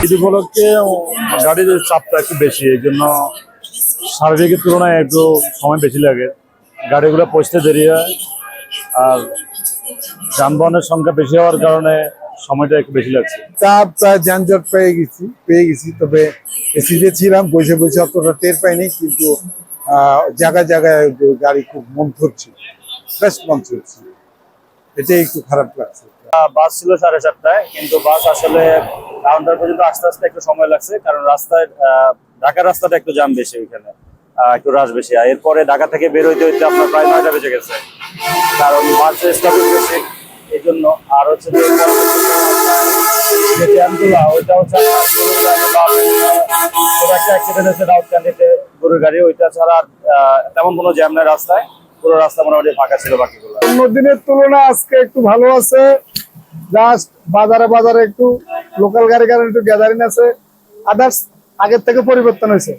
ঈদ উপলক্ষে গাড়ির চাপটা একটু বেশি, এই জন্য স্বাভাবিকের তুলনায় একটু সময় বেশি লাগে, গাড়িগুলো পৌঁছতে দেরি হয়। আর যানবাহনের সংখ্যা বেশি হওয়ার কারণে সময়টা একটু বেশি লাগছে। চাপ যানজট পেয়ে গেছি, তবে এসিতে ছিলাম, বসে বসে অতটা টের পাইনি, কিন্তু জায়গায় জায়গায় গাড়ি খুব মন ধরছে, বেশ মন ধরছে, এটাই একটু খারাপ লাগছে। বাস ছিল 7:30টায়, কিন্তু বাস আসলে কাউন্টার পর্যন্ত আস্তে আস্তে একটু সময় লাগছে, কারণ রাস্তায় ঢাকার রাস্তাটা একটু জ্যাম বেশি, ওইখানে একটু রাশ বেশি। আর এরপরে ঢাকা থেকে বের হইতে হইতে আপনার প্রায় 9টা বেজে গেছে, কারণ বাসের স্টপেজ বেশি এই জন্য। আর হচ্ছে যে জ্যামগুলা, ওইটা হচ্ছে একটা অ্যাক্সিডেন্ট হয়েছে রাউতকান্দিতে, গরুর গাড়ি, ওইটা ছাড়া আর তেমন কোনো জ্যাম নেই রাস্তায়, পুরো রাস্তা মোটামুটি ফাঁকা ছিল বাকিগুলো। অন্য দিনের তুলনায় আজকে একটু ভালো আছে, জাস্ট বাজারে একটু লোকাল গাড়ি একটু গ্যাদারিং আছে, আদার্স আগের থেকে পরিবর্তন হয়েছে।